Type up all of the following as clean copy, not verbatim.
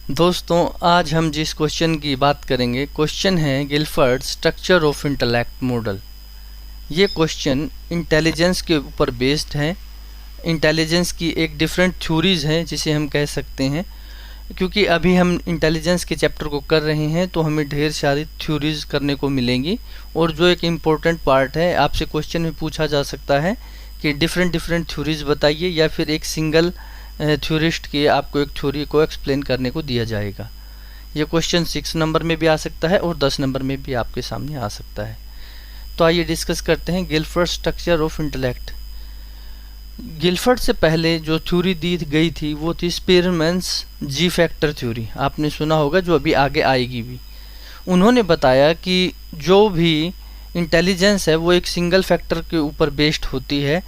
दोस्तों, आज हम जिस क्वेश्चन की बात करेंगे, क्वेश्चन है Gilford structure of intellect model. ये क्वेश्चन इंटेलिजेंस के ऊपर बेस्ड है। इंटेलिजेंस की एक डिफरेंट थ्योरीज हैं जिसे हम कह सकते हैं। क्योंकि अभी हम इंटेलिजेंस के चैप्टर को कर रहे हैं तो हमें ढेर सारी थ्योरीज करने को मिलेंगी। और जो एक इम्पोर्टेंट पार्ट है, आपसे क्वेश्चन में पूछा जा सकता है कि डिफरेंट थ्योरीज बताइए, या फिर एक सिंगल थ्योरिस्ट की आपको एक थ्योरी को एक्सप्लेन करने को दिया जाएगा। ये क्वेश्चन 6 नंबर में भी आ सकता है और 10 नंबर में भी आपके सामने आ सकता है। तो आइए डिस्कस करते हैं Gilford structure of intellect. Gilford से पहले जो थ्योरी दी गई थी वो थी स्पीरमैन्स जी फैक्टर थ्योरी। आपने सुना होगा, जो अभी आगे आएगी भी। उन्होंने बताया कि जो भी इंटेलिजेंस है वो एक सिंगल फैक्टर के ऊपर बेस्ड होती है,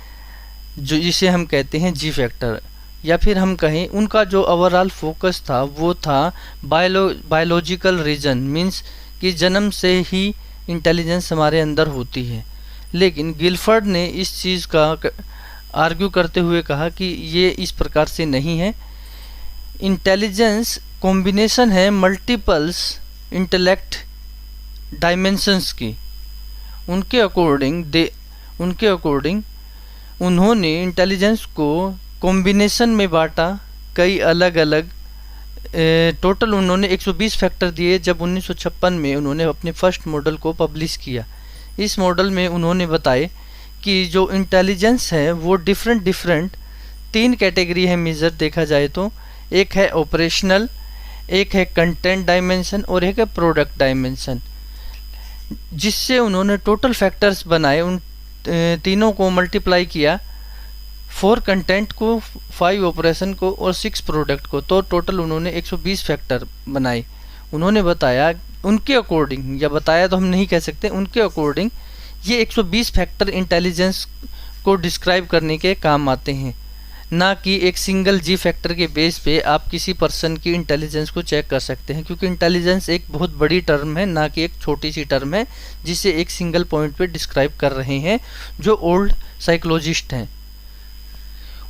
जो जिसे हम कहते हैं जी फैक्टर। या फिर हम कहें उनका जो ओवरऑल फोकस था वो था बायोलॉजिकल रीजन, मीन्स कि जन्म से ही इंटेलिजेंस हमारे अंदर होती है। लेकिन गिलफर्ड ने इस चीज़ का आर्ग्यू करते हुए कहा कि ये इस प्रकार से नहीं है। इंटेलिजेंस कॉम्बिनेशन है मल्टीपल्स इंटेलेक्ट डायमेंशंस की। उनके अकॉर्डिंग उन्होंने इंटेलिजेंस को कॉम्बिनेशन में बांटा, कई अलग अलग टोटल उन्होंने 120 फैक्टर दिए। जब 1956 में उन्होंने अपने फर्स्ट मॉडल को पब्लिश किया, इस मॉडल में उन्होंने बताए कि जो इंटेलिजेंस है वो डिफरेंट 3 कैटेगरी है मेजर देखा जाए तो। एक है ऑपरेशनल, एक है कंटेंट डायमेंशन और एक है प्रोडक्ट डायमेंशन। जिससे उन्होंने टोटल फैक्टर्स बनाए, उन तीनों को मल्टीप्लाई किया, 4 कंटेंट को, 5 ऑपरेशन को और 6 प्रोडक्ट को। तो टोटल उन्होंने 120 फैक्टर बनाए। उन्होंने बताया उनके अकॉर्डिंग, या बताया तो हम नहीं कह सकते, उनके अकॉर्डिंग ये 120 फैक्टर इंटेलिजेंस को डिस्क्राइब करने के काम आते हैं, ना कि एक सिंगल जी फैक्टर के बेस पे आप किसी पर्सन की इंटेलिजेंस को चेक कर सकते हैं। क्योंकि इंटेलिजेंस एक बहुत बड़ी टर्म है, ना कि एक छोटी सी टर्म है जिसे एक सिंगल पॉइंट पे डिस्क्राइब कर रहे हैं जो ओल्ड साइकोलॉजिस्ट हैं।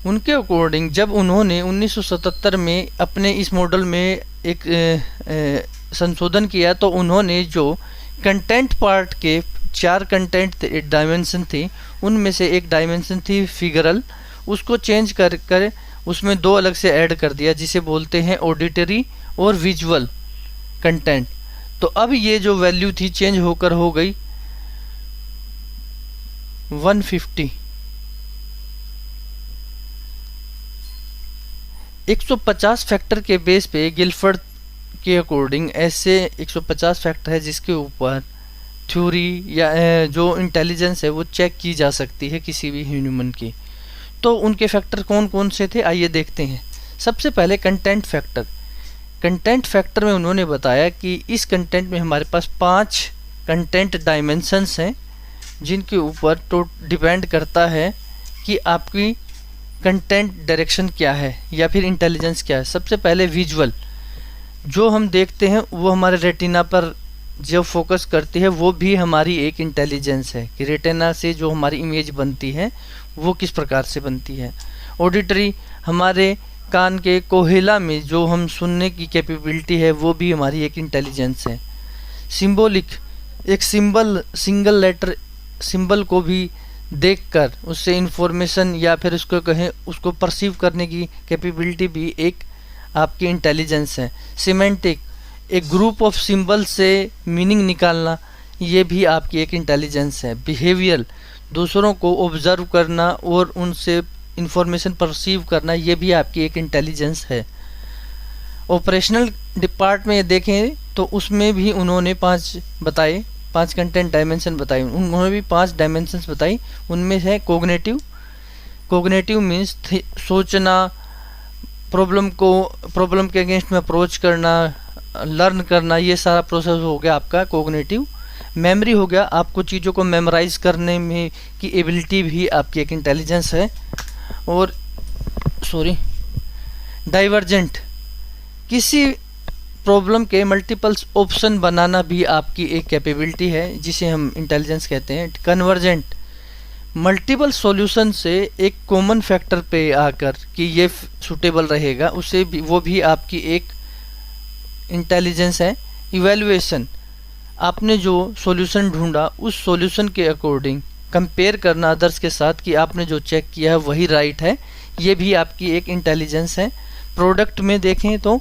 उनके अकॉर्डिंग जब उन्होंने 1977 में अपने इस मॉडल में एक संशोधन किया, तो उन्होंने जो कंटेंट पार्ट के 4 कंटेंट डायमेंशन थी, उनमें से एक डायमेंशन थी फिगरल, उसको चेंज कर उसमें 2 अलग से ऐड कर दिया, जिसे बोलते हैं ऑडिटरी और विजुअल कंटेंट। तो अब ये जो वैल्यू थी चेंज होकर हो गई 150। 150 फैक्टर के बेस पे गिलफर्ड के अकॉर्डिंग ऐसे 150 फैक्टर है जिसके ऊपर थ्योरी या जो इंटेलिजेंस है वो चेक की जा सकती है किसी भी ह्यूमन की। तो उनके फैक्टर कौन कौन से थे, आइए देखते हैं। सबसे पहले कंटेंट फैक्टर। कंटेंट फैक्टर में उन्होंने बताया कि इस कंटेंट में हमारे पास 5 कंटेंट डायमेंशंस हैं, जिनके ऊपर तो डिपेंड करता है कि आपकी कंटेंट डायरेक्शन क्या है या फिर इंटेलिजेंस क्या है। सबसे पहले विजुअल, जो हम देखते हैं वो हमारे रेटिना पर जो फोकस करती है वो भी हमारी एक इंटेलिजेंस है कि रेटिना से जो हमारी इमेज बनती है वो किस प्रकार से बनती है। ऑडिटरी, हमारे कान के कोहेला में जो हम सुनने की कैपेबिलिटी है वो भी हमारी एक इंटेलिजेंस है। सिंबॉलिक, एक सिंगल लेटर सिंबल को भी देखकर उससे इंफॉर्मेशन या फिर उसको कहें उसको परसीव करने की कैपेबिलिटी भी एक आपकी इंटेलिजेंस है। सिमेंटिक, एक ग्रुप ऑफ सिंबल से मीनिंग निकालना, ये भी आपकी एक इंटेलिजेंस है। बिहेवियर, दूसरों को ऑब्जर्व करना और उनसे इंफॉर्मेशन परसीव करना, ये भी आपकी एक इंटेलिजेंस है। ऑपरेशनल डिपार्ट में देखें तो उसमें भी उन्होंने 5 कंटेंट डायमेंशन बताई। उन्होंने भी 5 डायमेंशंस बताई। उनमें है कोग्नेटिव मीन्स सोचना, प्रॉब्लम के अगेंस्ट में अप्रोच करना, लर्न करना, ये सारा प्रोसेस हो गया आपका कोग्नेटिव। मेमोरी हो गया, आपको चीज़ों को मेमोराइज करने में की एबिलिटी भी आपकी एक इंटेलिजेंस है। और डाइवर्जेंट, किसी प्रॉब्लम के मल्टीपल्स ऑप्शन बनाना भी आपकी एक कैपेबिलिटी है जिसे हम इंटेलिजेंस कहते हैं। कन्वर्जेंट, मल्टीपल सॉल्यूशन से एक कॉमन फैक्टर पे आकर कि ये सूटेबल रहेगा, उसे भी वो भी आपकी एक इंटेलिजेंस है इवैल्यूएशन, आपने जो सॉल्यूशन ढूंढा उस सॉल्यूशन के अकॉर्डिंग कंपेयर करना अदर्स के साथ कि आपने जो चेक किया है वही राइट है, ये भी आपकी एक इंटेलिजेंस है। प्रोडक्ट में देखें तो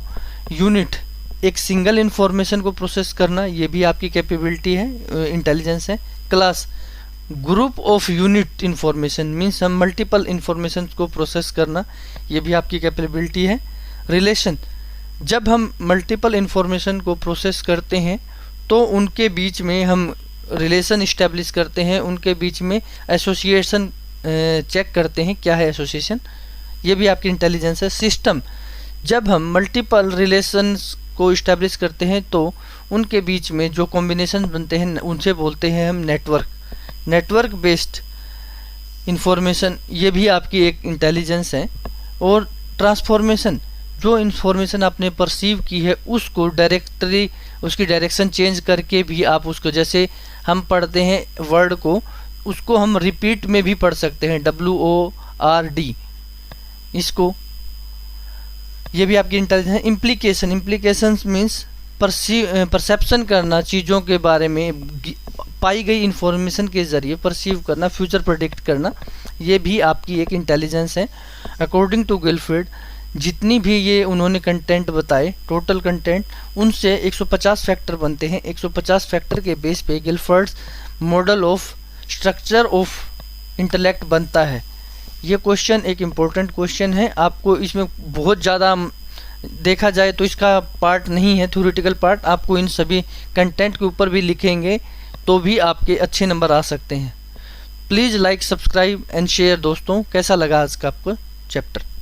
यूनिट, एक सिंगल इंफॉर्मेशन को प्रोसेस करना, ये भी आपकी कैपेबिलिटी है, इंटेलिजेंस है। Class, group of unit information means हम मल्टीपल इंफॉर्मेशन को प्रोसेस करना, ये भी आपकी कैपेबिलिटी है। रिलेशन, जब हम मल्टीपल इंफॉर्मेशन को प्रोसेस करते हैं तो उनके बीच में हम रिलेशन इस्टेब्लिश करते हैं, उनके बीच में एसोसिएशन चेक करते हैं क्या है एसोसिएशन, ये भी आपकी इंटेलिजेंस है। सिस्टम, जब हम मल्टीपल रिलेशंस को इस्टेब्लिश करते हैं तो उनके बीच में जो कॉम्बिनेशन बनते हैं उनसे बोलते हैं हम नेटवर्क। नेटवर्क बेस्ड इंफॉर्मेशन, ये भी आपकी एक इंटेलिजेंस है। और ट्रांसफॉर्मेशन, जो इंफॉर्मेशन आपने परसीव की है उसको डायरेक्टली उसकी डायरेक्शन चेंज करके भी आप उसको, जैसे हम पढ़ते हैं वर्ड को, उसको हम रिपीट में भी पढ़ सकते हैं, WORD, इसको, ये भी आपकी इंटेलिजेंस है। इम्प्लीकेशन, इम्प्लीकेशंस मीन्स परसेप्शन करना, चीज़ों के बारे में पाई गई इंफॉर्मेशन के ज़रिए परसीव करना, फ्यूचर प्रेडिक्ट करना, ये भी आपकी एक इंटेलिजेंस है। अकॉर्डिंग टू गिलफर्ड, जितनी भी ये उन्होंने कंटेंट बताए, टोटल कंटेंट, उनसे 150 फैक्टर बनते हैं। 150 फैक्टर के बेस पे Guilford's model of structure of intellect बनता है। ये क्वेश्चन एक इम्पोर्टेंट क्वेश्चन है, आपको इसमें बहुत ज़्यादा देखा जाए तो इसका पार्ट नहीं है थ्योरेटिकल पार्ट, आपको इन सभी कंटेंट के ऊपर भी लिखेंगे तो भी आपके अच्छे नंबर आ सकते हैं। Please like, subscribe and share. दोस्तों, कैसा लगा आज का आपको चैप्टर?